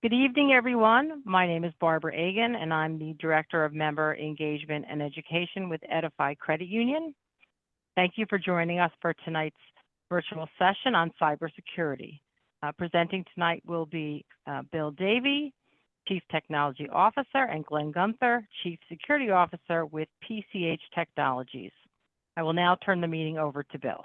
Good evening, everyone. My name is Barbara Agan, and I'm the Director of Member Engagement and Education with Edify Credit Union. Thank you for joining us for tonight's virtual session on cybersecurity. Presenting tonight will be Bill Davey, Chief Technology Officer, and Glenn Gunther, Chief Security Officer with PCH Technologies. I will now turn the meeting over to Bill.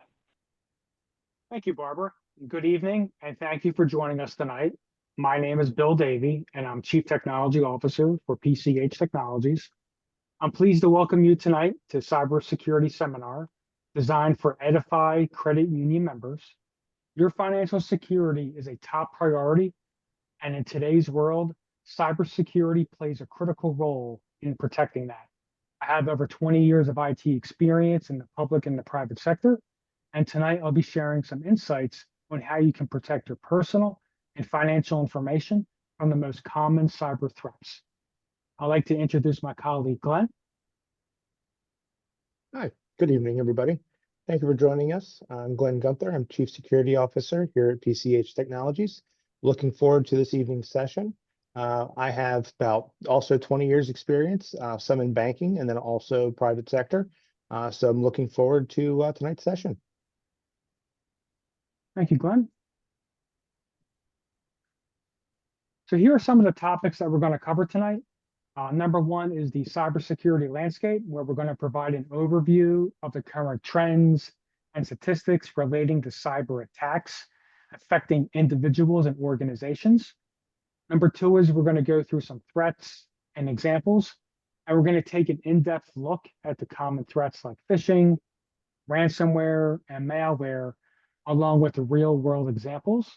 Thank you, Barbara. Good evening, and thank you for joining us tonight. My name is Bill Davey, and I'm Chief Technology Officer for PCH Technologies. I'm pleased to welcome you tonight to Cybersecurity Seminar designed for Edify Credit Union members. Your financial security is a top priority, and in today's world, cybersecurity plays a critical role in protecting that. I have over 20 years of IT experience in the public and the private sector, and tonight I'll be sharing some insights on how you can protect your personal and financial information from the most common cyber threats. I'd like to introduce my colleague, Glenn. Hi, good evening, everybody. Thank you for joining us. I'm Glenn Gunther. I'm Chief Security Officer here at PCH Technologies. Looking forward to this evening's session. I have about also 20 years experience, some in banking and then also private sector. So I'm looking forward to tonight's session. Thank you, Glenn. So here are some of the topics that we're going to cover tonight. Number one is the cybersecurity landscape, where we're going to provide an overview of the current trends and statistics relating to cyber attacks affecting individuals and organizations. Number two is we're going to go through some threats and examples, and we're going to take an in-depth look at the common threats like phishing, ransomware, and malware, along with the real-world examples.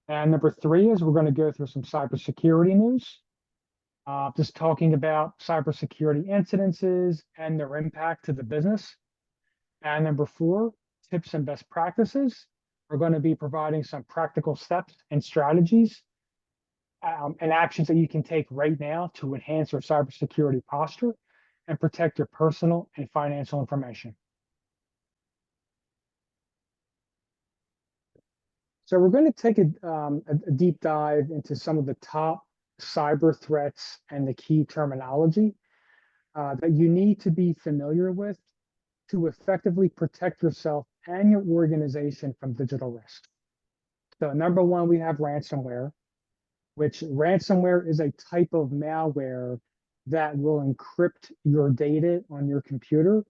And number three is we're going to go through some cybersecurity news, just talking about cybersecurity incidences and their impact to the business. And number four, tips and best practices. We're going to be providing some practical steps and strategies and actions that you can take right now to enhance your cybersecurity posture and protect your personal and financial information. So we're going to take a deep dive into some of the top cyber threats and the key terminology that you need to be familiar with to effectively protect yourself and your organization from digital risk. So number one, we have ransomware, which ransomware is a type of malware that will encrypt your data on your computer,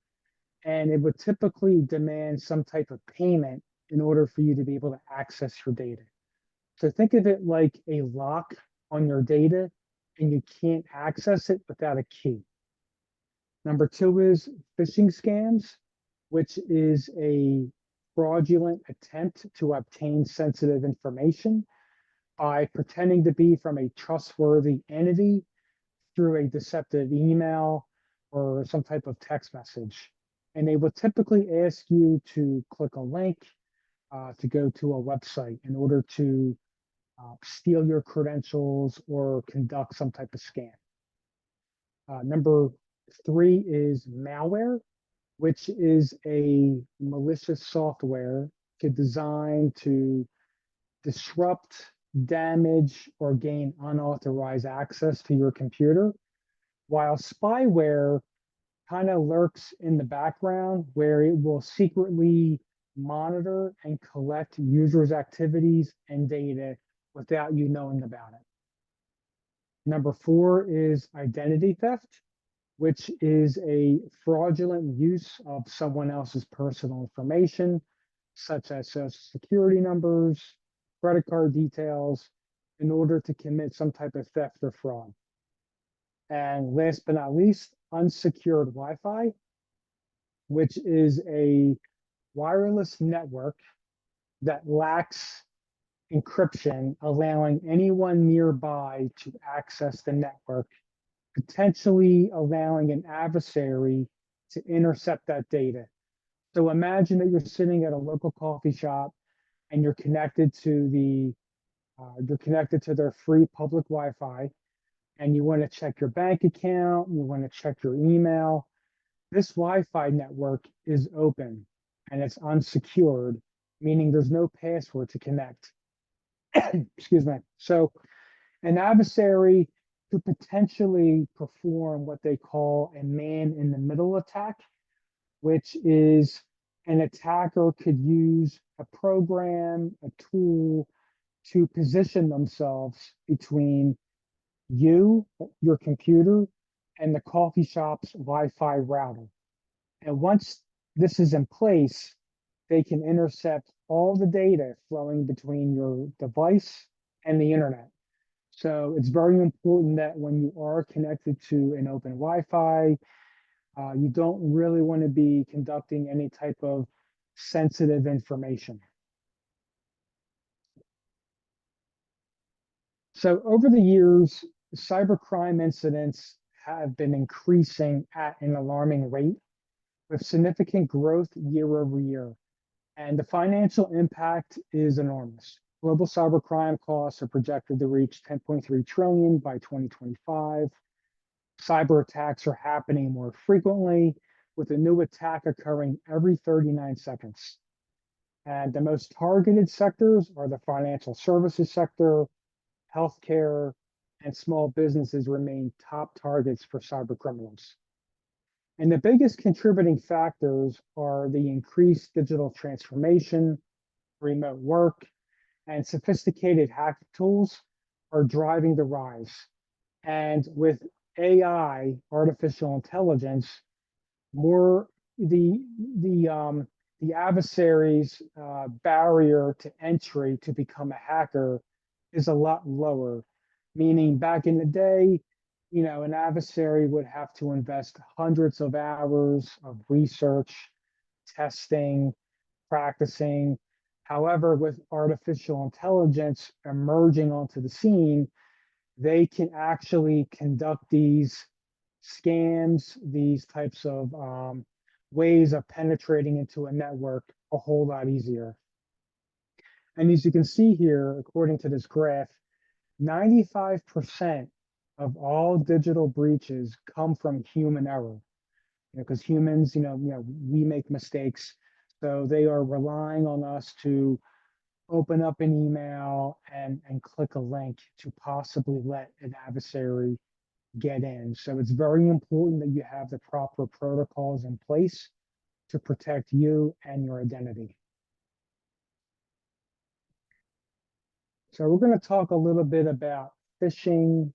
and it would typically demand some type of payment in order for you to be able to access your data. So think of it like a lock on your data, and you can't access it without a key. Number two is phishing scams, which is a fraudulent attempt to obtain sensitive information by pretending to be from a trustworthy entity through a deceptive email or some type of text message. And they will typically ask you to click a link to go to a website in order to steal your credentials or conduct some type of scam. Number three is malware, which is a malicious software designed to disrupt, damage, or gain unauthorized access to your computer, while spyware kind of lurks in the background where it will secretly monitor and collect users' activities and data without you knowing about it. Number four is identity theft, which is a fraudulent use of someone else's personal information, such as social security numbers, credit card details, in order to commit some type of theft or fraud. And last but not least, unsecured Wi-Fi, which is a wireless network that lacks encryption, allowing anyone nearby to access the network, potentially allowing an adversary to intercept that data. So imagine that you're sitting at a local coffee shop and you're connected to their free public Wi-Fi, and you want to check your bank account, you want to check your email. This Wi-Fi network is open and it's unsecured, meaning there's no password to connect. Excuse me. So An adversary could potentially perform what they call a man-in-the-middle attack, which is an attacker could use a program, a tool to position themselves between you, your computer, and the coffee shop's Wi-Fi router. And once this is in place, they can intercept all the data flowing between your device and the internet. So it's very important that when you are connected to an open Wi-Fi, you don't really want to be conducting any type of sensitive information. So over the years, cybercrime incidents have been increasing at an alarming rate with significant growth year over year. And the financial impact is enormous. Global cybercrime costs are projected to reach 10.3 trillion by 2025. Cyber attacks are happening more frequently, with a new attack occurring every 39 seconds. And the most targeted sectors are the financial services sector, healthcare, and small businesses remain top targets for cyber criminals. And the biggest contributing factors are the increased digital transformation, remote work, and sophisticated hacking tools are driving the rise. And with AI, artificial intelligence, more the the adversary's barrier to entry to become a hacker is a lot lower. Meaning, back in the day, an adversary would have to invest hundreds of hours of research, testing, practicing. However, with artificial intelligence emerging onto the scene, they can actually conduct these scams, these types of ways of penetrating into a network a whole lot easier. And as you can see here, according to this graph, 95% of all digital breaches come from human error. Because humans, we make mistakes. So they are relying on us to open up an email and click a link to possibly let an adversary get in. So it's very important that you have the proper protocols in place to protect you and your identity. So we're going to talk a little bit about phishing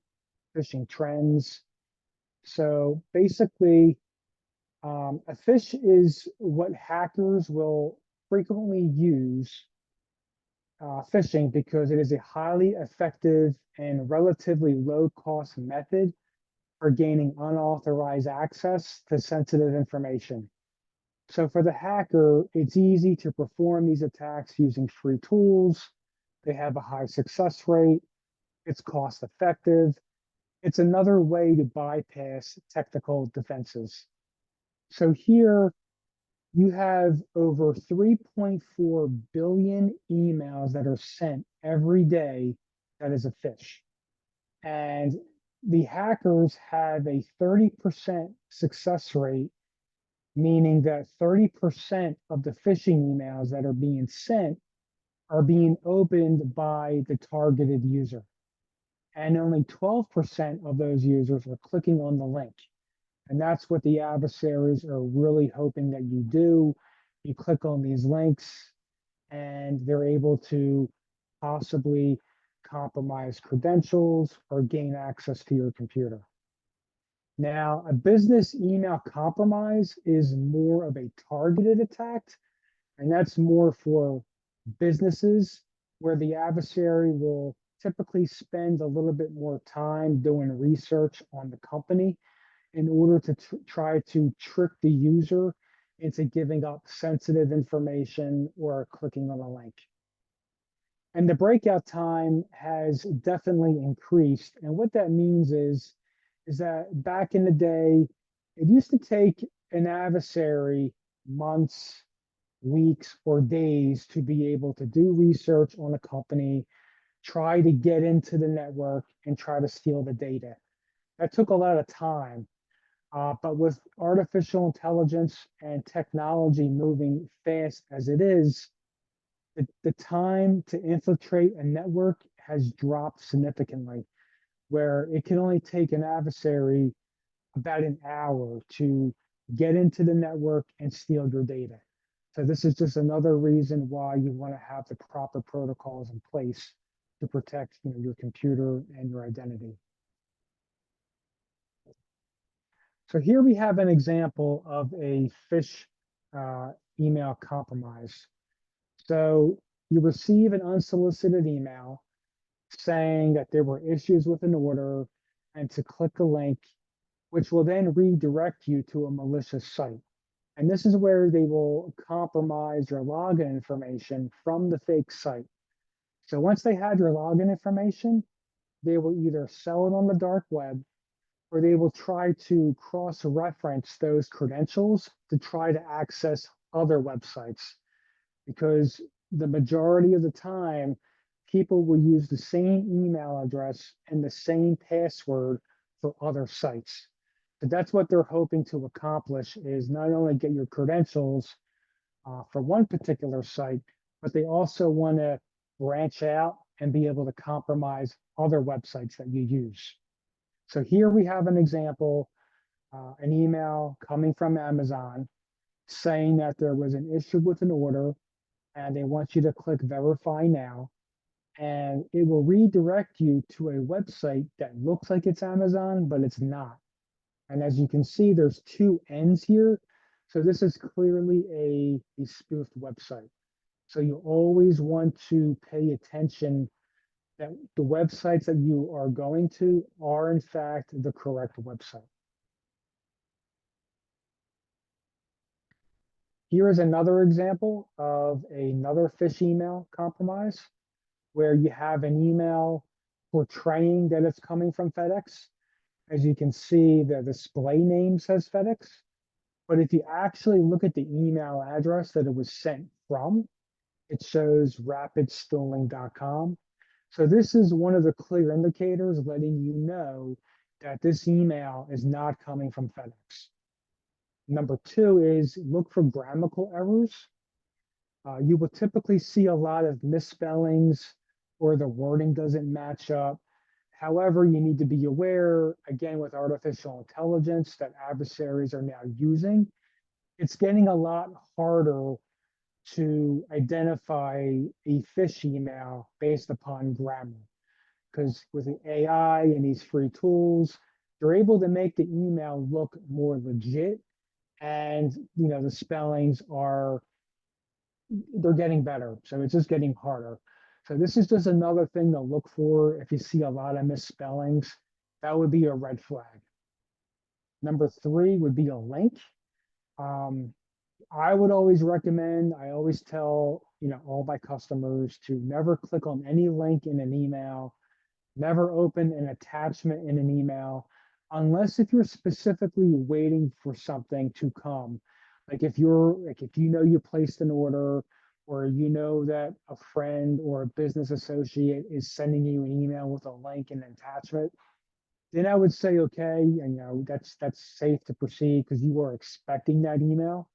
trends. So basically, a phish is what hackers will frequently use phishing because it is a highly effective and relatively low cost method for gaining unauthorized access to sensitive information. So for the hacker, it's easy to perform these attacks using free tools. They have a high success rate. It's cost effective. It's another way to bypass technical defenses. So here you have over 3.4 billion emails that are sent every day that is a phish. And the hackers have a 30% success rate, meaning that 30% of the phishing emails that are being sent are being opened by the targeted user. And only 12% of those users are clicking on the link. And that's what the adversaries are really hoping that you do. You click on these links and they're able to possibly compromise credentials or gain access to your computer. Now, a business email compromise is more of a targeted attack, and that's more for businesses where the adversary will typically spend a little bit more time doing research on the company in order to try to trick the user into giving up sensitive information or clicking on a link. And the breakout time has definitely increased. And what that means is that back in the day, it used to take an adversary months, weeks, or days to be able to do research on a company, try to get into the network, and try to steal the data. That took a lot of time. But with artificial intelligence and technology moving fast as it is, the time to infiltrate a network has dropped significantly, where it can only take an adversary about an hour to get into the network and steal your data. So this is just another reason why you want to have the proper protocols in place to protect, your computer and your identity. So here we have an example of a phish email compromise. So you receive an unsolicited email saying that there were issues with an order and to click a link, which will then redirect you to a malicious site. And this is where they will compromise your login information from the fake site. So once they have your login information, they will either sell it on the dark web or they will try to cross-reference those credentials to try to access other websites. Because the majority of the time, people will use the same email address and the same password for other sites. So that's what they're hoping to accomplish, is not only get your credentials for one particular site, but they also want to branch out and be able to compromise other websites that you use. So here we have an example, an email coming from Amazon saying that there was an issue with an order and they want you to click verify now. And it will redirect you to a website that looks like it's Amazon, but it's not. And as you can see, there's two ends here. So this is clearly a spoofed website. So you always want to pay attention that the websites that you are going to are in fact the correct website. Here is another example of another phish email compromise where you have an email portraying that it's coming from FedEx. As you can see, the display name says FedEx, but if you actually look at the email address that it was sent from, it shows rapidstooling.com. So this is one of the clear indicators letting you know that this email is not coming from FedEx. Number two is look for grammatical errors. You will typically see a lot of misspellings or the wording doesn't match up. However, you need to be aware, again, with artificial intelligence that adversaries are now using, it's getting a lot harder to identify a phish email based upon grammar. Because with the AI and these free tools, they're able to make the email look more legit. And the spellings they're getting better. So it's just getting harder. So this is just another thing to look for. If you see a lot of misspellings, that would be a red flag. Number three would be a link. I would always recommend, I always tell, all my customers to never click on any link in an email, never open an attachment in an email, unless if you're specifically waiting for something to come. Like if you placed an order or that a friend or a business associate is sending you an email with a link and an attachment, then I would say, okay, and that's safe to proceed because you are expecting that email.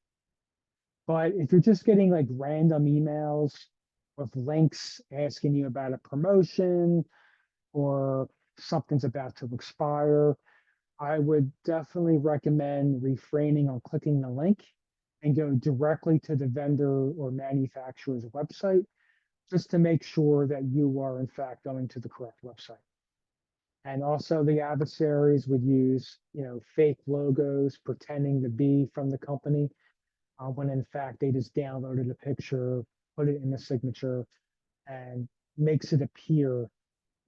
But if you're just getting like random emails with links asking you about a promotion or something's about to expire, I would definitely recommend refraining on clicking the link and go directly to the vendor or manufacturer's website just to make sure that you are in fact going to the correct website. And also the adversaries would use, fake logos pretending to be from the company when in fact they just downloaded a picture, put it in the signature, and makes it appear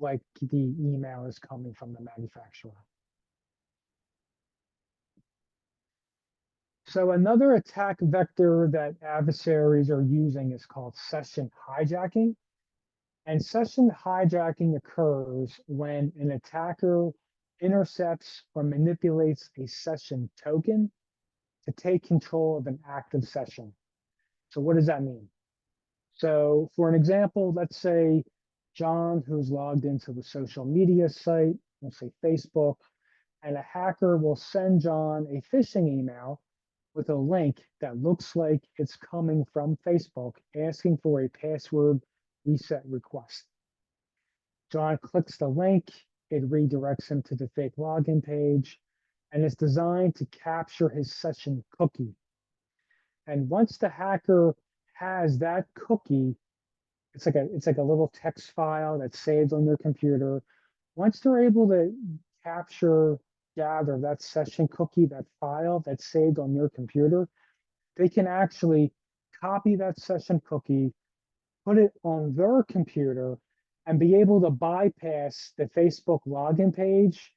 like the email is coming from the manufacturer. So another attack vector that adversaries are using is called session hijacking. And session hijacking occurs when an attacker intercepts or manipulates a session token to take control of an active session. So what does that mean? So for an example, let's say John, who's logged into the social media site, let's say Facebook, and a hacker will send John a phishing email with a link that looks like it's coming from Facebook asking for a password reset request. John clicks the link, it redirects him to the fake login page, and it's designed to capture his session cookie. And once the hacker has that cookie, it's like a little text file that's saved on your computer. Once they're able to gather that session cookie, that file that's saved on your computer, they can actually copy that session cookie, put it on their computer, and be able to bypass the Facebook login page.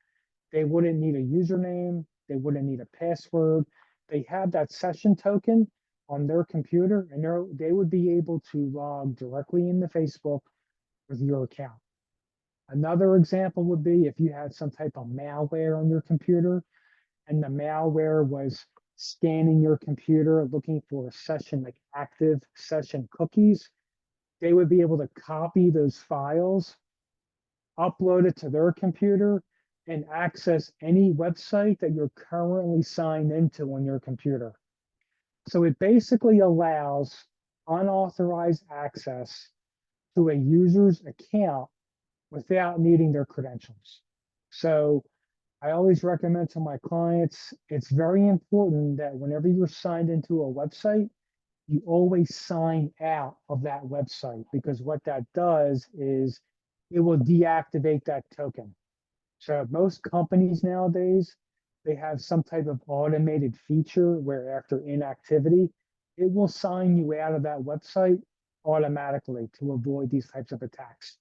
They wouldn't need a username, they wouldn't need a password. They have that session token on their computer, and they would be able to log directly into Facebook with your account. Another example would be if you had some type of malware on your computer and the malware was scanning your computer looking for a session, like active session cookies, they would be able to copy those files, upload it to their computer, and access any website that you're currently signed into on your computer. So it basically allows unauthorized access to a user's account without needing their credentials. So I always recommend to my clients, it's very important that whenever you're signed into a website, you always sign out of that website, because what that does is it will deactivate that token. So most companies nowadays, they have some type of automated feature where after inactivity, it will sign you out of that website automatically to avoid these types of attacks.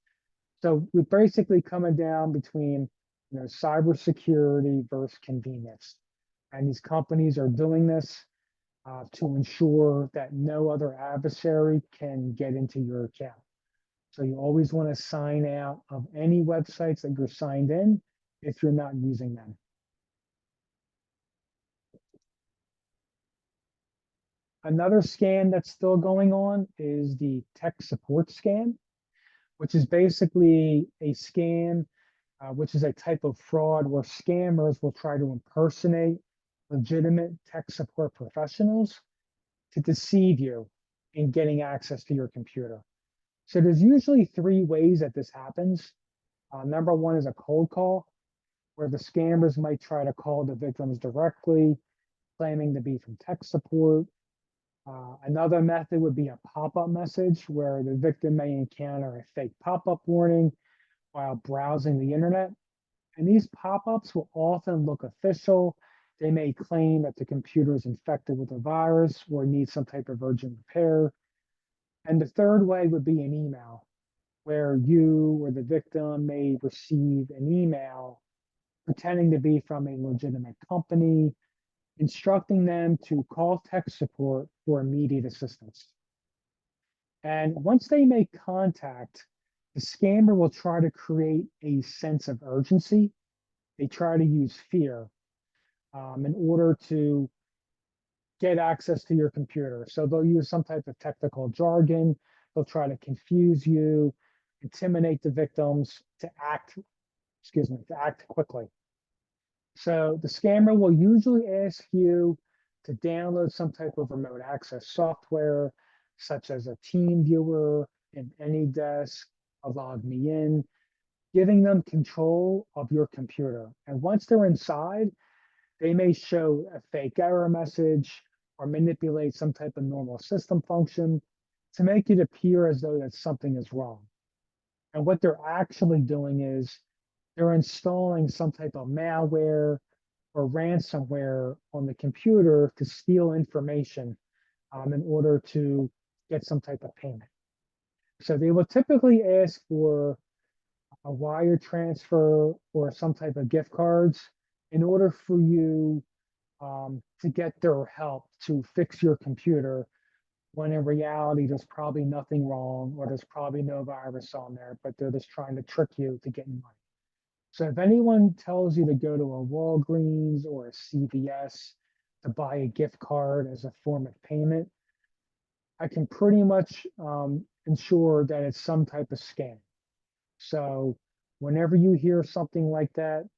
So we're basically coming down between, cybersecurity versus convenience. And these companies are doing this to ensure that no other adversary can get into your account. So you always want to sign out of any websites that you're signed in if you're not using them. Another scam that's still going on is the tech support scam, which is basically a scam, which is a type of fraud where scammers will try to impersonate legitimate tech support professionals to deceive you in getting access to your computer. So there's usually three ways that this happens. Number one is a cold call, where the scammers might try to call the victims directly, claiming to be from tech support. Another method would be a pop-up message, where the victim may encounter a fake pop-up warning while browsing the internet. And these pop-ups will often look official. They may claim that the computer is infected with a virus or needs some type of urgent repair. And the third way would be an email, where you or the victim may receive an email pretending to be from a legitimate company, instructing them to call tech support for immediate assistance. And once they make contact, the scammer will try to create a sense of urgency. They try to use fear in order to get access to your computer. So they'll use some type of technical jargon. They'll try to confuse you, intimidate the victims to act quickly. So the scammer will usually ask you to download some type of remote access software, such as a team viewer, an AnyDesk, a log me in, giving them control of your computer. And once they're inside, they may show a fake error message or manipulate some type of normal system function to make it appear as though that something is wrong. And what they're actually doing is they're installing some type of malware or ransomware on the computer to steal information in order to get some type of payment. So they will typically ask for a wire transfer or some type of gift cards in order for you to get their help to fix your computer, when in reality there's probably nothing wrong or there's probably no virus on there, but they're just trying to trick you to get money. So if anyone tells you to go to a Walgreens or a CVS to buy a gift card as a form of payment, I can pretty much ensure that it's some type of scam. So whenever you hear something like that,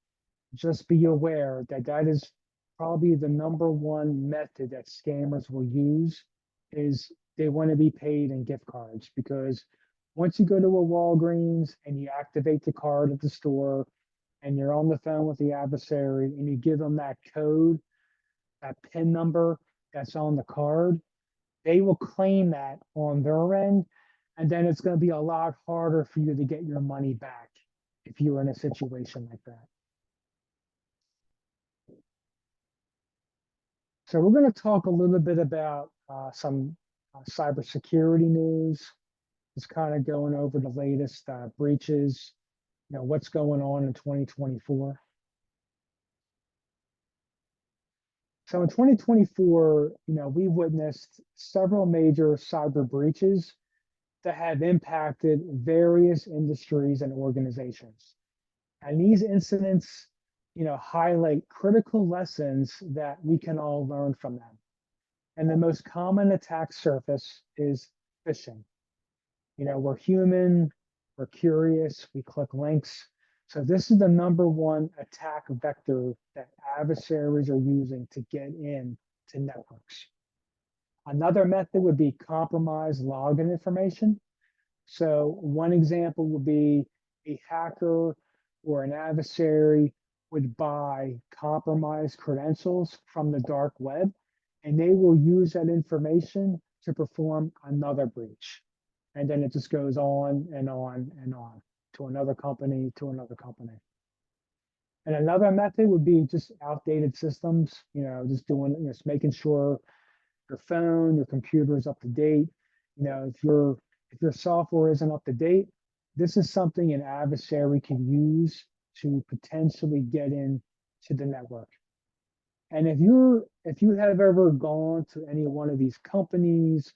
just be aware that that is probably the number one method that scammers will use, is they want to be paid in gift cards, because Once you go to a Walgreens and you activate the card at the store and you're on the phone with the adversary and you give them that code, that PIN number that's on the card, they will claim that on their end. And then it's going to be a lot harder for you to get your money back if you're in a situation like that. So we're going to talk a little bit about some cybersecurity news. Just kind of going over the latest breaches, what's going on in 2024. So in 2024, we witnessed several major cyber breaches that have impacted various industries and organizations. And these incidents, highlight critical lessons that we can all learn from them. And the most common attack surface is phishing. We're human, we're curious, we click links. So this is the number one attack vector that adversaries are using to get in to networks. Another method would be compromised login information. So one example would be a hacker or an adversary would buy compromised credentials from the dark web, and they will use that information to perform another breach. And then it just goes on and on and on to another company, to another company. And another method would be just outdated systems, just doing, just making sure your phone, your computer is up to date. If your software isn't up to date, this is something an adversary can use to potentially get in to the network. And if you have ever gone to any one of these companies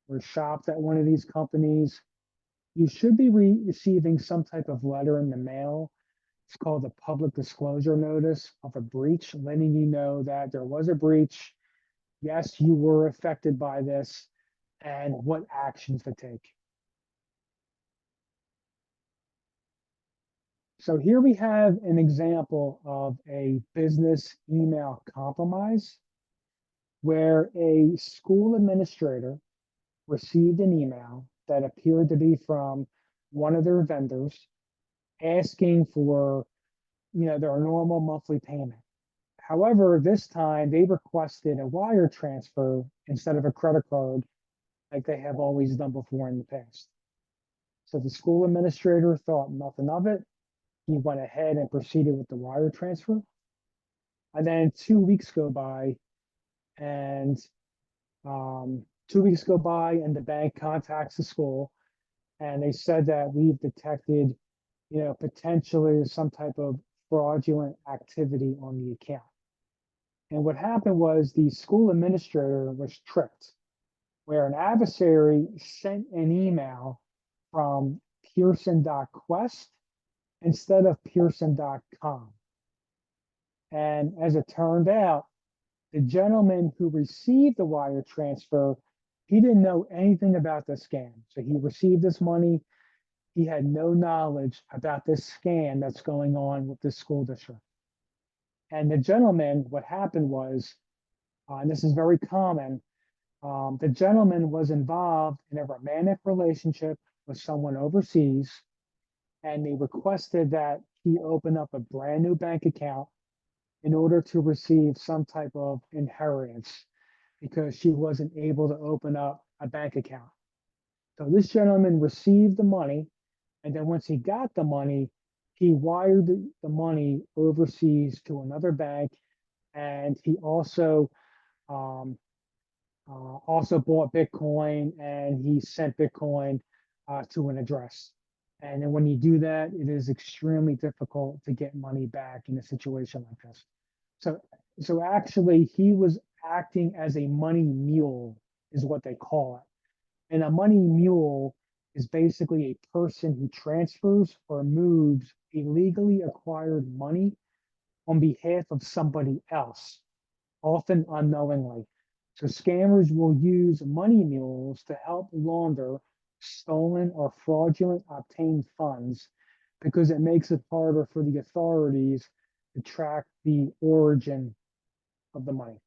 or shopped at one of these companies, you should be receiving some type of letter in the mail. It's called a public disclosure notice of a breach, letting you know that there was a breach. Yes, you were affected by this and what actions to take. So here we have an example of a business email compromise where a school administrator received an email that appeared to be from one of their vendors asking for, their normal monthly payment. However, this time they requested a wire transfer instead of a credit card like they have always done before in the past. So the school administrator thought nothing of it. He went ahead and proceeded with the wire transfer. And then 2 weeks go by, and 2 weeks go by, and the bank contacts the school, and they said that we've detected, potentially some type of fraudulent activity on the account. And what happened was the school administrator was tricked, where an adversary sent an email from Pearson.quest instead of Pearson.com. And as it turned out, the gentleman who received the wire transfer, he didn't know anything about the scam. So he received this money. He had no knowledge about this scam that's going on with this school district. And the gentleman, what happened was, and this is very common, the gentleman was involved in a romantic relationship with someone overseas, and they requested that he open up a brand new bank account in order to receive some type of inheritance because she wasn't able to open up a bank account. So this gentleman received the money, and then once he got the money, he wired the money overseas to another bank, and he also bought Bitcoin, and he sent Bitcoin to an address. And then when you do that, it is extremely difficult to get money back in a situation like this. So actually, he was acting as a money mule, is what they call it. And a money mule is basically a person who transfers or moves illegally acquired money on behalf of somebody else, often unknowingly. So scammers will use money mules to help launder stolen or fraudulent obtained funds because it makes it harder for the authorities to track the origin of the money.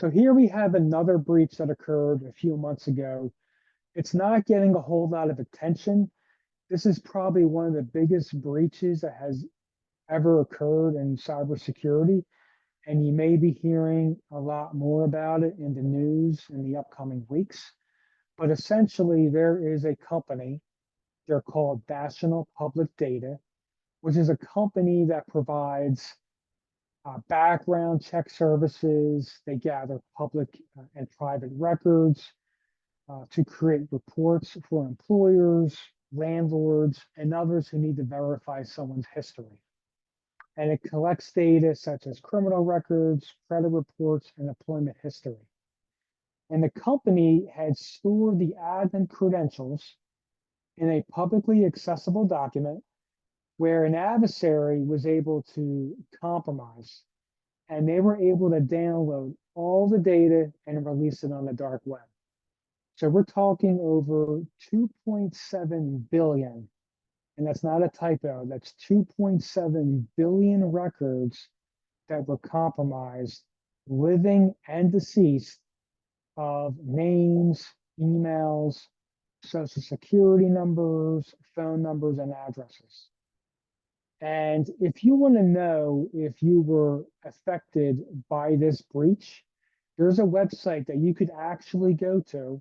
So here we have another breach that occurred a few months ago. It's not getting a whole lot of attention. This is probably one of the biggest breaches that has ever occurred in cybersecurity. And you may be hearing a lot more about it in the news in the upcoming weeks. But essentially, there is a company, they're called National Public Data, which is a company that provides background check services. They gather public and private records to create reports for employers, landlords, and others who need to verify someone's history. And it collects data such as criminal records, credit reports, and employment history. And the company had stored the admin credentials in a publicly accessible document where an adversary was able to compromise, and they were able to download all the data and release it on the dark web. So we're talking over 2.7 billion, and that's not a typo, that's 2.7 billion records that were compromised, living and deceased, of names, emails, social security numbers, phone numbers, and addresses. And if you want to know if you were affected by this breach, there's a website that you could actually go to.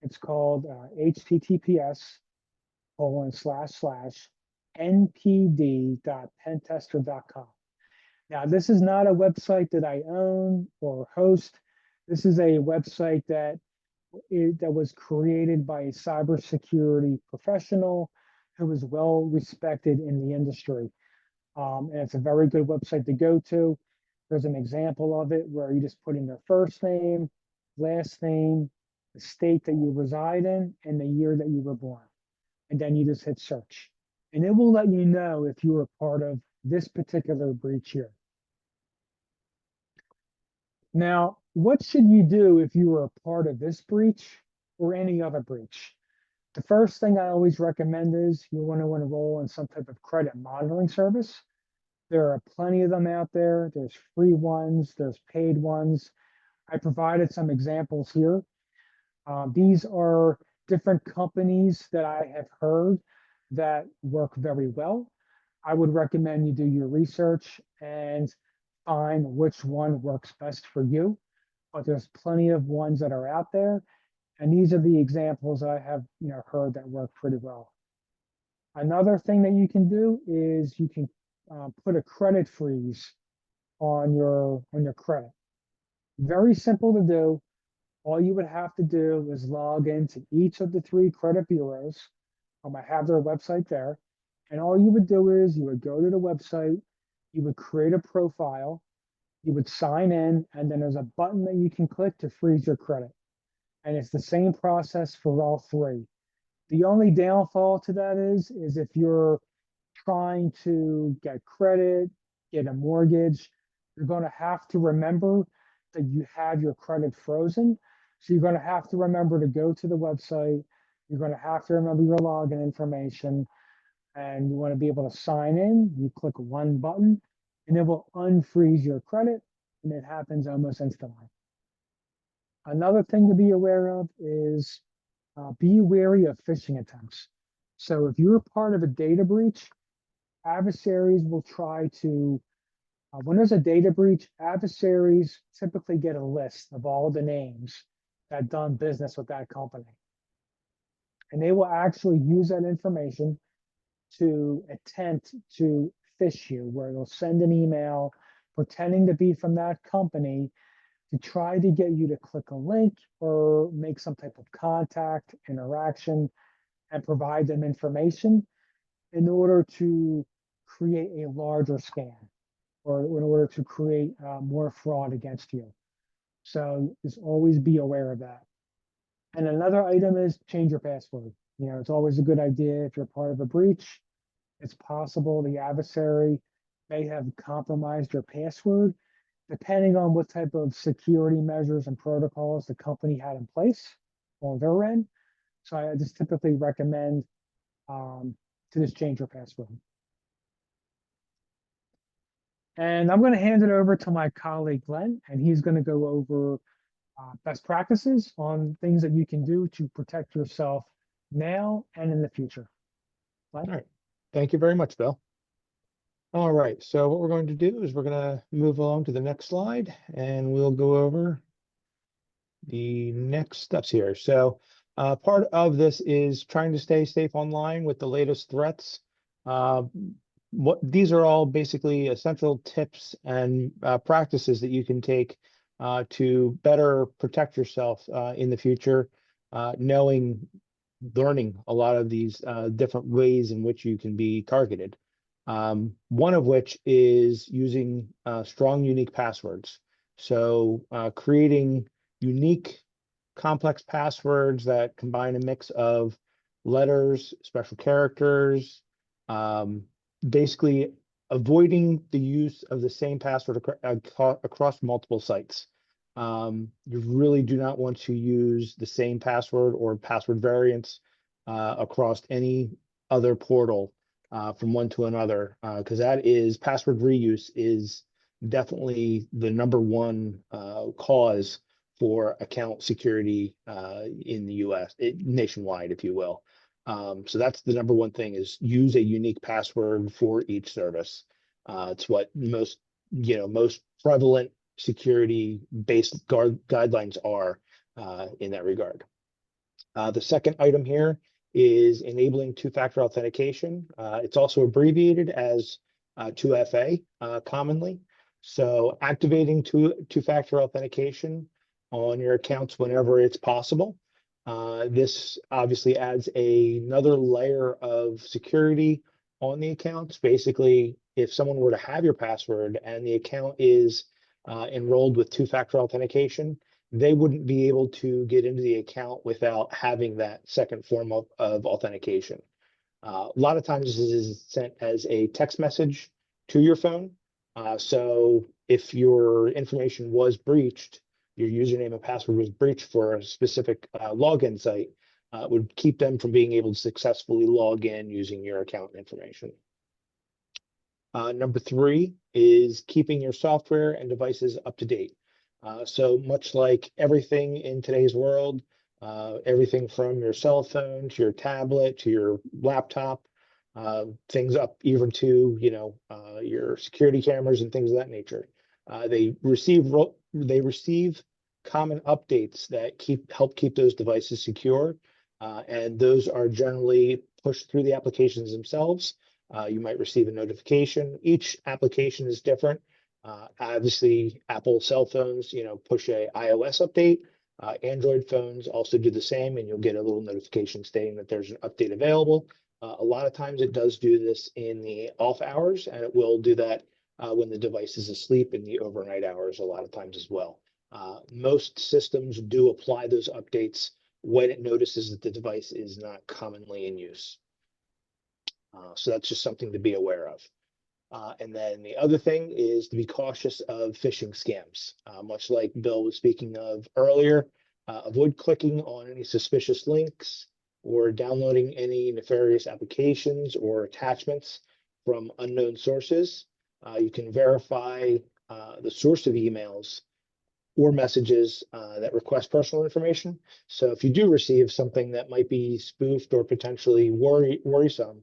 It's called https://npd.pentester.com. Now, this is not a website that I own or host. This is a website that was created by a cybersecurity professional who is well respected in the industry. And it's a very good website to go to. There's an example of it where you just put in your first name, last name, the state that you reside in, and the year that you were born. And then you just hit search. And it will let you know if you were part of this particular breach here. Now, what should you do if you were a part of this breach or any other breach? The first thing I always recommend is you want to enroll in some type of credit monitoring service. There are plenty of them out there. There's free ones, there's paid ones. I provided some examples here. These are different companies that I have heard that work very well. I would recommend you do your research and find which one works best for you. But there's plenty of ones that are out there. And these are the examples I have heard that work pretty well. Another thing that you can do is you can put a credit freeze on your credit. Very simple to do. All you would have to do is log into each of the 3 credit bureaus. I have their website there. And all you would do is you would go to the website, you would create a profile, you would sign in, and then there's a button that you can click to freeze your credit. And it's the same process for all 3. The only downfall to that is if you're trying to get credit, get a mortgage, you're going to have to remember that you have your credit frozen. So you're going to have to remember to go to the website. You're going to have to remember your login information, and you want to be able to sign in. You click one button, and it will unfreeze your credit, and it happens almost instantly. Another thing to be aware of is be wary of phishing attempts. So if you're part of a data breach, adversaries will try to, when there's a data breach, adversaries typically get a list of all the names that done business with that company. And they will actually use that information to attempt to phish you, where they'll send an email pretending to be from that company to try to get you to click a link or make some type of contact, interaction, and provide them information in order to create a larger scam or in order to create more fraud against you. So just always be aware of that. And another item is change your password. It's always a good idea if you're part of a breach. It's possible the adversary may have compromised your password, depending on what type of security measures and protocols the company had in place on their end. So I just typically recommend to just change your password. And I'm going to hand it over to my colleague, Glenn, and he's going to go over best practices on things that you can do to protect yourself now and in the future. All right. Thank you very much, Bill. All right. So what we're going to do is we're going to move along to the next slide, and we'll go over the next steps here. So part of this is trying to stay safe online with the latest threats. These are all basically essential tips and practices that you can take to better protect yourself in the future, learning a lot of these different ways in which you can be targeted. One of which is using strong, unique passwords. So creating unique, complex passwords that combine a mix of letters, special characters, basically avoiding the use of the same password across multiple sites. You really do not want to use the same password or password variants across any other portal from one to another, because password reuse is definitely the #1 cause for account security in the US, nationwide, if you will. So that's the #1 thing, is use a unique password for each service. It's what most prevalent security-based guidelines are in that regard. The second item here is enabling two-factor authentication. It's also abbreviated as 2FA commonly. So activating two-factor authentication on your accounts whenever it's possible. This obviously adds another layer of security on the accounts. Basically, if someone were to have your password and the account is enrolled with two-factor authentication, they wouldn't be able to get into the account without having that second form of authentication. A lot of times this is sent as a text message to your phone. So if your information was breached, your username and password was breached for a specific login site, it would keep them from being able to successfully log in using your account information. Number 3 is keeping your software and devices up to date. So much like everything in today's world, everything from your cell phone to your tablet to your laptop, things up even to your security cameras and things of that nature. They receive common updates that help keep those devices secure, and those are generally pushed through the applications themselves. You might receive a notification. Each application is different. Obviously, Apple cell phones, push a iOS update. Android phones also do the same, and you'll get a little notification stating that there's an update available. A lot of times it does do this in the off hours, and it will do that when the device is asleep in the overnight hours a lot of times as well. Most systems do apply those updates when it notices that the device is not commonly in use. So that's just something to be aware of. And then the other thing is to be cautious of phishing scams. Much like Bill was speaking of earlier, avoid clicking on any suspicious links or downloading any nefarious applications or attachments from unknown sources. You can verify the source of emails or messages that request personal information. So if you do receive something that might be spoofed or potentially worrisome,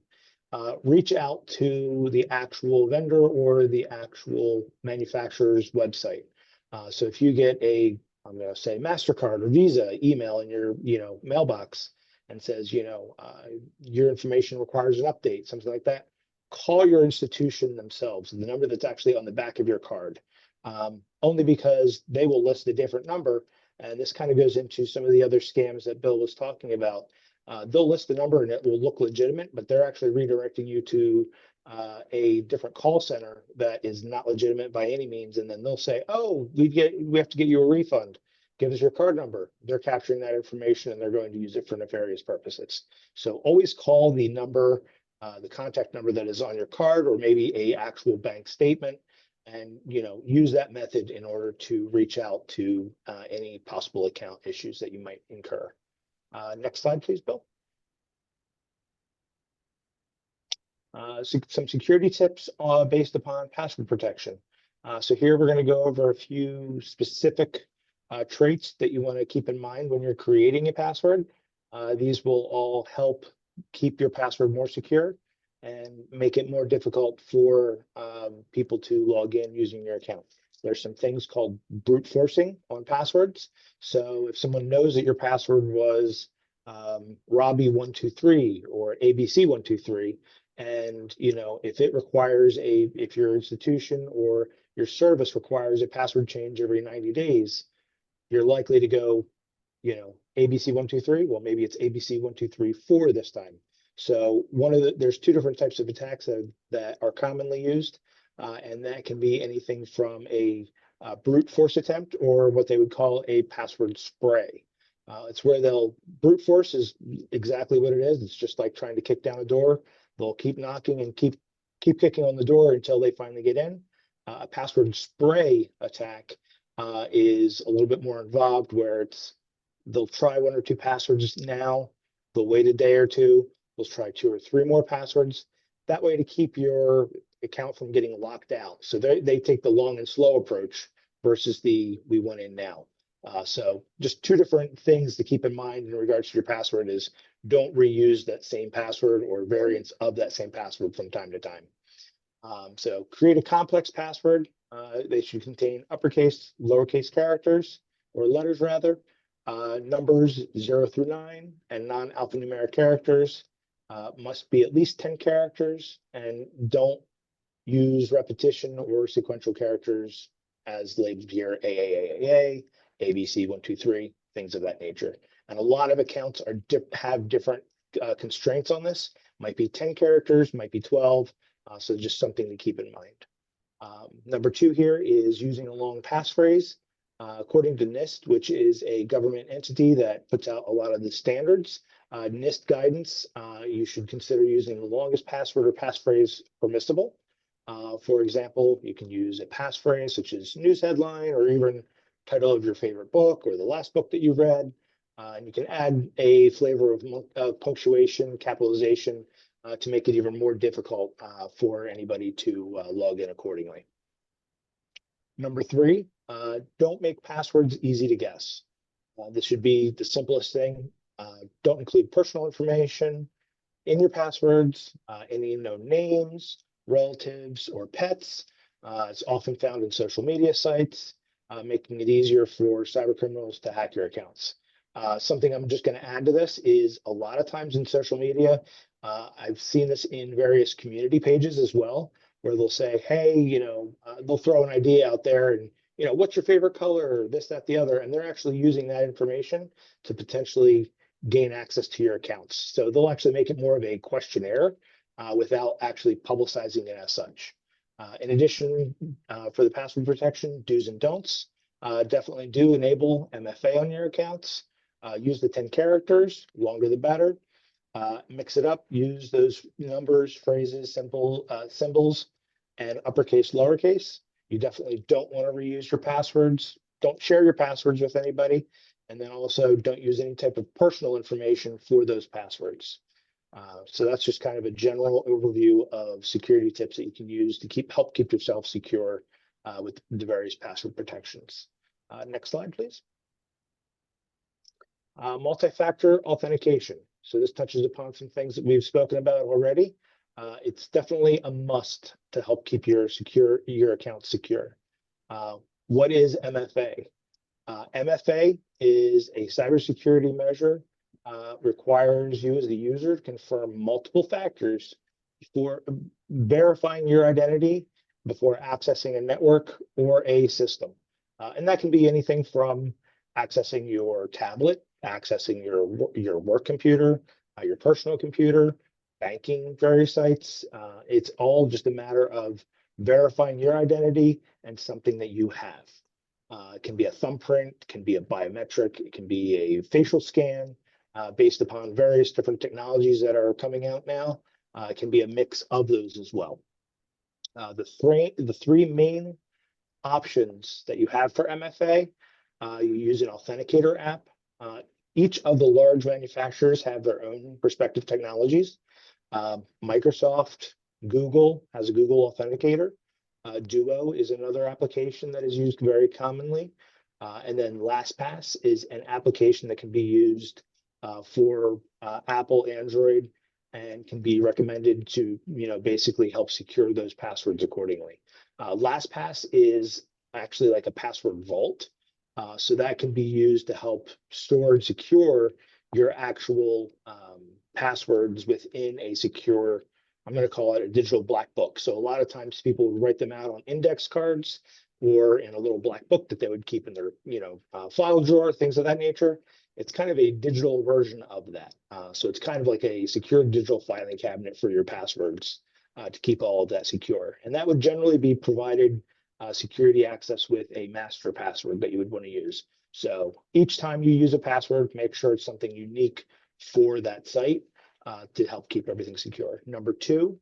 reach out to the actual vendor or the actual manufacturer's website. So if you get I'm going to say MasterCard or Visa email in your mailbox and says, your information requires an update, something like that, call your institution themselves, the number that's actually on the back of your card, only because they will list a different number. And this kind of goes into some of the other scams that Bill was talking about. They'll list the number and it will look legitimate, but they're actually redirecting you to a different call center that is not legitimate by any means. And then they'll say, oh, we have to get you a refund. Give us your card number. They're capturing that information and they're going to use it for nefarious purposes. So always call the number, the contact number that is on your card, or maybe a actual bank statement, and use that method in order to reach out to any possible account issues that you might incur. Next slide, please, Bill. Some security tips based upon password protection. So here we're going to go over a few specific traits that you want to keep in mind when you're creating a password. These will all help keep your password more secure and make it more difficult for people to log in using your account. There's some things called brute forcing on passwords. So if someone knows that your password was Robbie123 or ABC123, and if it requires if your institution or your service requires a password change every 90 days, you're likely to go, ABC123. Well, maybe it's ABC1234 this time. So there's two different types of attacks that are commonly used, and that can be anything from a brute force attempt or what they would call a password spray. It's where brute force is exactly what it is. It's just like trying to kick down a door. They'll keep knocking and keep kicking on the door until they finally get in. A password spray attack is a little bit more involved, where they'll try one or two passwords now, they'll wait a day or two, they'll try 2 or 3 more passwords. That way to keep your account from getting locked out. So they take the long and slow approach versus the we went in now. So just 2 different things to keep in mind in regards to your password is don't reuse that same password or variants of that same password from time to time. So create a complex password. They should contain uppercase, lowercase characters, or letters rather, numbers 0 through 9, and non-alphanumeric characters. Must be at least 10 characters, and don't use repetition or sequential characters as labeled here, AAAAA, ABC123, things of that nature. And a lot of accounts have different constraints on this. Might be 10 characters, might be 12. So just something to keep in mind. Number 2 here is using a long passphrase. According to NIST, which is a government entity that puts out a lot of the standards, NIST guidance, you should consider using the longest password or passphrase permissible. For example, you can use a passphrase such as news headline or even title of your favorite book or the last book that you read. And you can add a flavor of punctuation, capitalization, to make it even more difficult for anybody to log in accordingly. Number 3, don't make passwords easy to guess. This should be the simplest thing. Don't include personal information in your passwords, any known names, relatives, or pets. It's often found in social media sites, making it easier for cyber criminals to hack your accounts. Something I'm just going to add to this is a lot of times in social media, I've seen this in various community pages as well, where they'll say, hey, they'll throw an idea out there and, what's your favorite color, or this, that, the other, and they're actually using that information to potentially gain access to your accounts. So they'll actually make it more of a questionnaire without actually publicizing it as such. In addition, for the password protection, do's and don'ts, definitely do enable MFA on your accounts. Use the 10 characters, longer the better. Mix it up, use those numbers, phrases, symbols, and uppercase, lowercase. You definitely don't want to reuse your passwords. Don't share your passwords with anybody. And then also don't use any type of personal information for those passwords. So that's just kind of a general overview of security tips that you can use to help keep yourself secure with the various password protections. Next slide, please. Multi-factor authentication. So this touches upon some things that we've spoken about already. It's definitely a must to help keep your account secure. What is MFA? MFA is a cybersecurity measure, requires you as the user to confirm multiple factors for verifying your identity before accessing a network or a system. And that can be anything from accessing your tablet, accessing your work computer, your personal computer, banking various sites. It's all just a matter of verifying your identity and something that you have. It can be a thumbprint, it can be a biometric, it can be a facial scan based upon various different technologies that are coming out now. It can be a mix of those as well. The three main options that you have for MFA, you use an authenticator app. Each of the large manufacturers have their own respective technologies. Microsoft, Google has a Google Authenticator. Duo is another application that is used very commonly. And then LastPass is an application that can be used for Apple, Android, and can be recommended to, basically help secure those passwords accordingly. LastPass is actually like a password vault. So that can be used to help store and secure your actual passwords within a secure, I'm going to call it a digital black book. So a lot of times people would write them out on index cards or in a little black book that they would keep in their, file drawer, things of that nature. It's kind of a digital version of that. So it's kind of like a secure digital filing cabinet for your passwords to keep all of that secure. And that would generally be provided security access with a master password that you would want to use. So each time you use a password, make sure it's something unique for that site to help keep everything secure. Number two,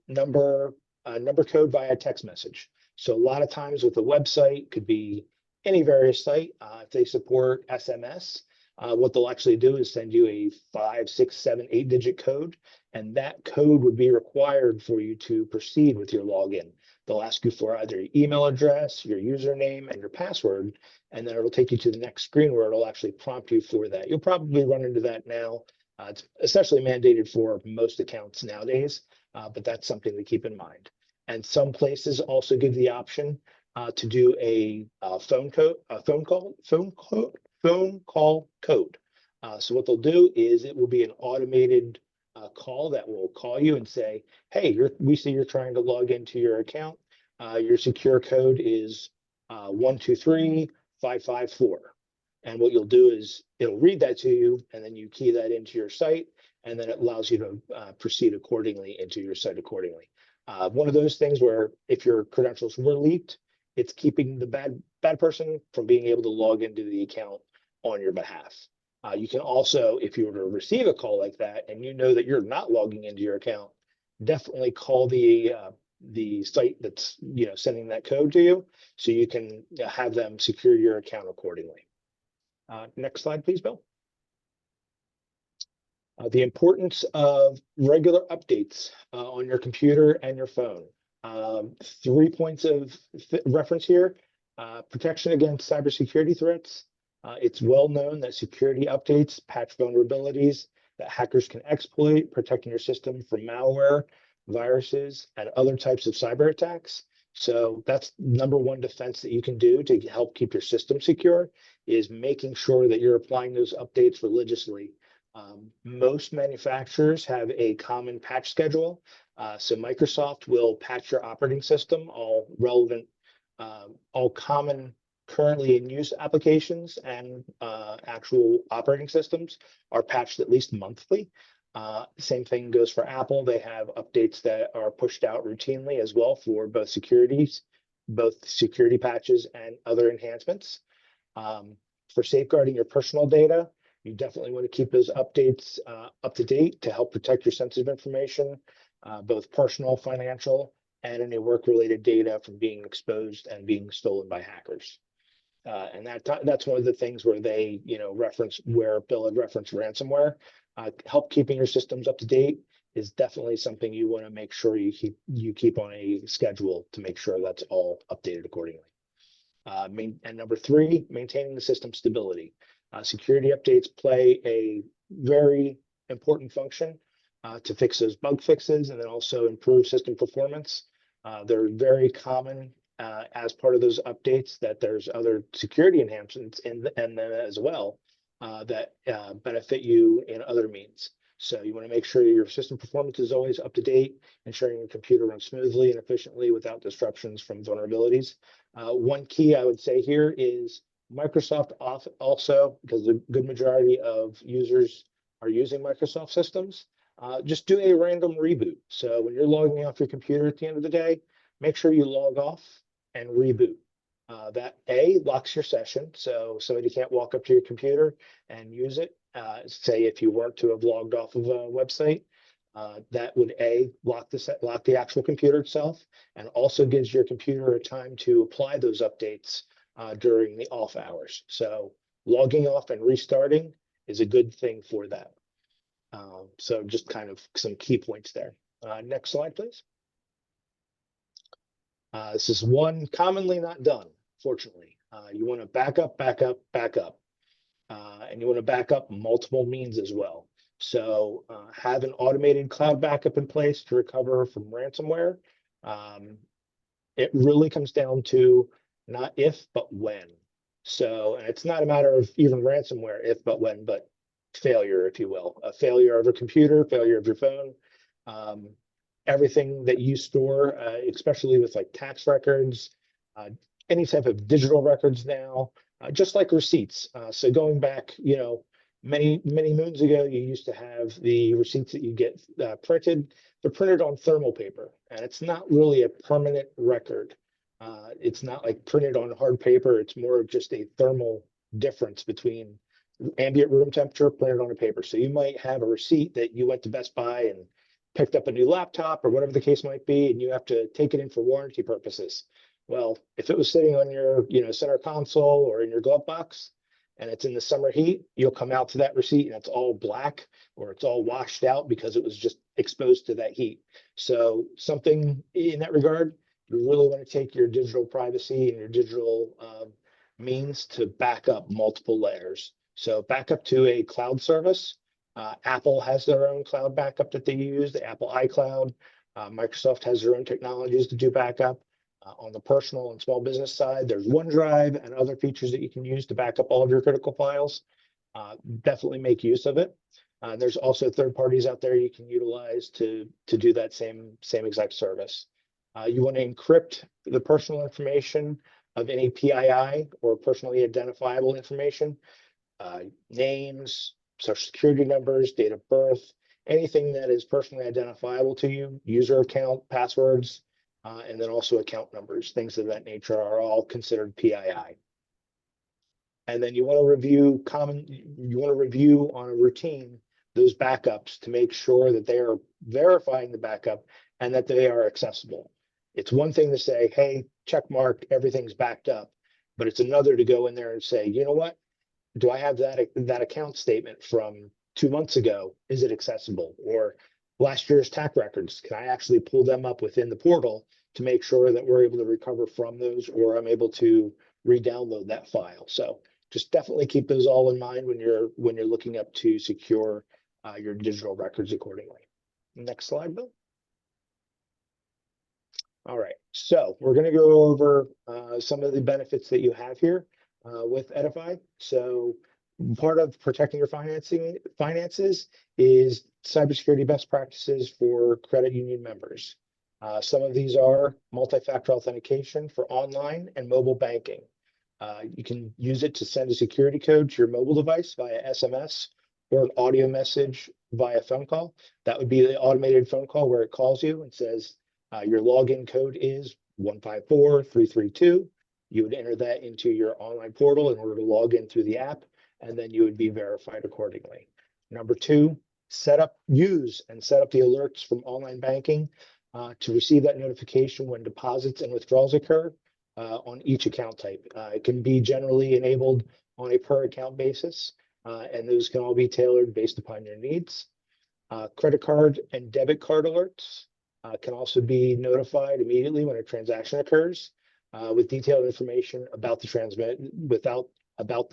number code via text message. So a lot of times with a website, could be any various site, if they support SMS, what they'll actually do is send you a 5, 6, 7, 8-digit code, and that code would be required for you to proceed with your login. They'll ask you for either your email address, your username, and your password, and then it'll take you to the next screen where it'll actually prompt you for that. You'll probably run into that now. It's essentially mandated for most accounts nowadays, but that's something to keep in mind. And some places also give the option to do a phone call code. So what they'll do is it will be an automated call that will call you and say, "Hey, we see you're trying to log into your account. Your secure code is 123554." And what you'll do is it'll read that to you, and then you key that into your site, and then it allows you to proceed accordingly into your site accordingly. One of those things where if your credentials were leaked, it's keeping the bad person from being able to log into the account on your behalf. You can also, if you were to receive a call like that and you know that you're not logging into your account, definitely call the site that's sending that code to you, so you can have them secure your account accordingly. Next slide, please, Bill. The importance of regular updates on your computer and your phone. 3 points of reference here. Protection against cybersecurity threats. It's well known that security updates patch vulnerabilities that hackers can exploit, protecting your system from malware, viruses, and other types of cyber attacks. So that's number one defense that you can do to help keep your system secure, is making sure that you're applying those updates religiously. Most manufacturers have a common patch schedule. So Microsoft will patch your operating system, all relevant, all common currently in use applications and actual operating systems are patched at least monthly. Same thing goes for Apple. They have updates that are pushed out routinely as well for both security patches and other enhancements. For safeguarding your personal data, you definitely want to keep those updates up to date to help protect your sensitive information, both personal, financial, and any work-related data from being exposed and being stolen by hackers. And that's one of the things where they, reference where Bill had referenced ransomware. Help keeping your systems up to date is definitely something you want to make sure you keep on a schedule to make sure that's all updated accordingly. And number three, maintaining the system stability. Security updates play a very important function to fix those bug fixes and then also improve system performance. They're very common as part of those updates that there's other security enhancements in them as well that benefit you in other means. So you want to make sure your system performance is always up to date, ensuring your computer runs smoothly and efficiently without disruptions from vulnerabilities. One key I would say here is Microsoft also, because the good majority of users are using Microsoft systems, just do a random reboot. So when you're logging off your computer at the end of the day, make sure you log off and reboot. That locks your session, so somebody can't walk up to your computer and use it. Say if you weren't to have logged off of a website, that would lock the actual computer itself, and also gives your computer a time to apply those updates during the off hours. So logging off and restarting is a good thing for that. So just kind of some key points there. Next slide, please. This is one commonly not done, fortunately. You want to back up, back up, back up. And you want to back up multiple means as well. So have an automated cloud backup in place to recover from ransomware. It really comes down to not if, but when. So, and it's not a matter of even ransomware, if, but when, but failure, if you will, a failure of a computer, failure of your phone, um, everything that you store, especially with like tax records, uh, any type of digital records now, just like receipts. So going back, many moons ago, you used to have the receipts that you get printed. They're printed on thermal paper, and it's not really a permanent record. It's not like printed on hard paper. It's more of just a thermal difference between ambient room temperature printed on a paper. So you might have a receipt that you went to Best Buy and picked up a new laptop or whatever the case might be, and you have to take it in for warranty purposes. Well, if it was sitting on your, center console or in your glove box, and it's in the summer heat, you'll come out to that receipt and it's all black or it's all washed out because it was just exposed to that heat. So something in that regard, you really want to take your digital privacy and your digital means to back up multiple layers. So back up to a cloud service. Apple has their own cloud backup that they use, the Apple iCloud. Microsoft has their own technologies to do backup. On the personal and small business side, there's OneDrive and other features that you can use to back up all of your critical files. Definitely make use of it. There's also third parties out there you can utilize to do that same exact service. You want to encrypt the personal information of any PII or personally identifiable information, names, social security numbers, date of birth, anything that is personally identifiable to you, user account, passwords, and then also account numbers, things of that nature are all considered PII. And then you want to review on a routine those backups to make sure that they are verifying the backup and that they are accessible. It's one thing to say, hey, check mark, everything's backed up, but it's another to go in there and say, you know what? Do I have that account statement from 2 months ago? Is it accessible? Or last year's tax records, can I actually pull them up within the portal to make sure that we're able to recover from those, or I'm able to re-download that file? So just definitely keep those all in mind when you're looking up to secure your digital records accordingly. Next slide, Bill. All right, so we're going to go over some of the benefits that you have here with Edify. So part of protecting your finances is cybersecurity best practices for credit union members. Some of these are multi-factor authentication for online and mobile banking. You can use it to send a security code to your mobile device via SMS or an audio message via phone call. That would be the automated phone call where it calls you and says, your login code is 154332. You would enter that into your online portal in order to log in through the app, and then you would be verified accordingly. Number two, use and set up the alerts from online banking to receive that notification when deposits and withdrawals occur on each account type. It can be generally enabled on a per account basis, and those can all be tailored based upon your needs. Credit card and debit card alerts can also be notified immediately when a transaction occurs with detailed information about the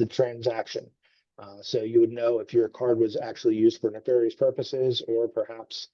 transaction. So you would know if your card was actually used for nefarious purposes, or perhaps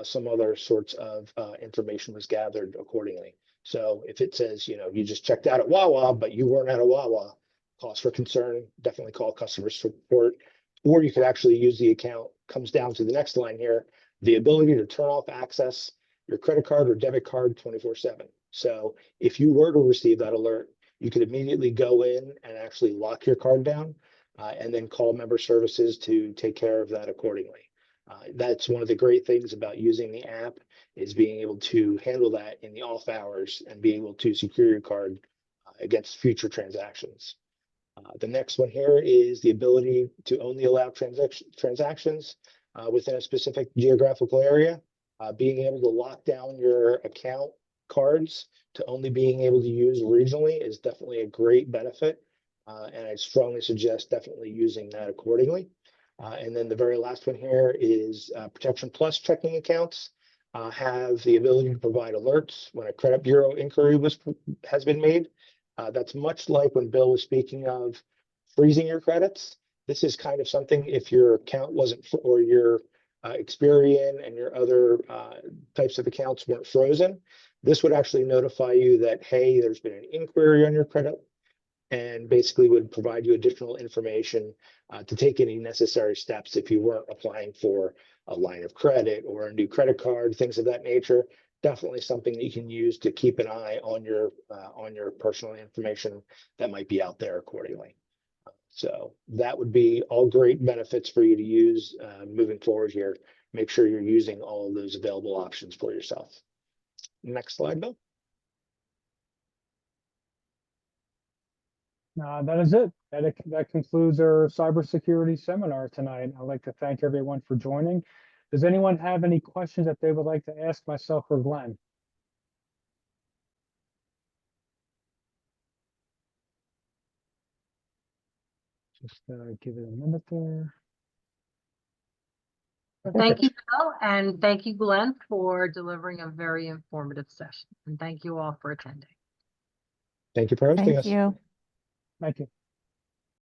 some other sorts of information was gathered accordingly. So if it says, you just checked out at Wawa, but you weren't at a Wawa, cause for concern, definitely call customer support, or you could actually use the account. Comes down to the next line here, the ability to turn off access your credit card or debit card 24/7. So if you were to receive that alert, you could immediately go in and actually lock your card down and then call member services to take care of that accordingly. That's one of the great things about using the app, is being able to handle that in the off hours and being able to secure your card against future transactions. The next one here is the ability to only allow transactions within a specific geographical area. Being able to lock down your account cards to only being able to use regionally is definitely a great benefit. And I strongly suggest definitely using that accordingly. And then the very last one here is Protection Plus checking accounts have the ability to provide alerts when a credit bureau inquiry has been made. That's much like when Bill was speaking of freezing your credits. This is kind of something if your account wasn't, or your Experian and your other types of accounts weren't frozen, this would actually notify you that, hey, there's been an inquiry on your credit, and basically would provide you additional information to take any necessary steps if you weren't applying for a line of credit or a new credit card, things of that nature. Definitely something that you can use to keep an eye on your personal information that might be out there accordingly. So that would be all great benefits for you to use moving forward here. Make sure you're using all of those available options for yourself. Next slide, Bill. That is it. That concludes our cybersecurity seminar tonight. I'd like to thank everyone for joining. Does anyone have any questions that they would like to ask myself or Glenn? Just give it a minute there. Thank you, Bill, and thank you, Glenn, for delivering a very informative session. And thank you all for attending. Thank you for hosting us. Thank you. Thank you.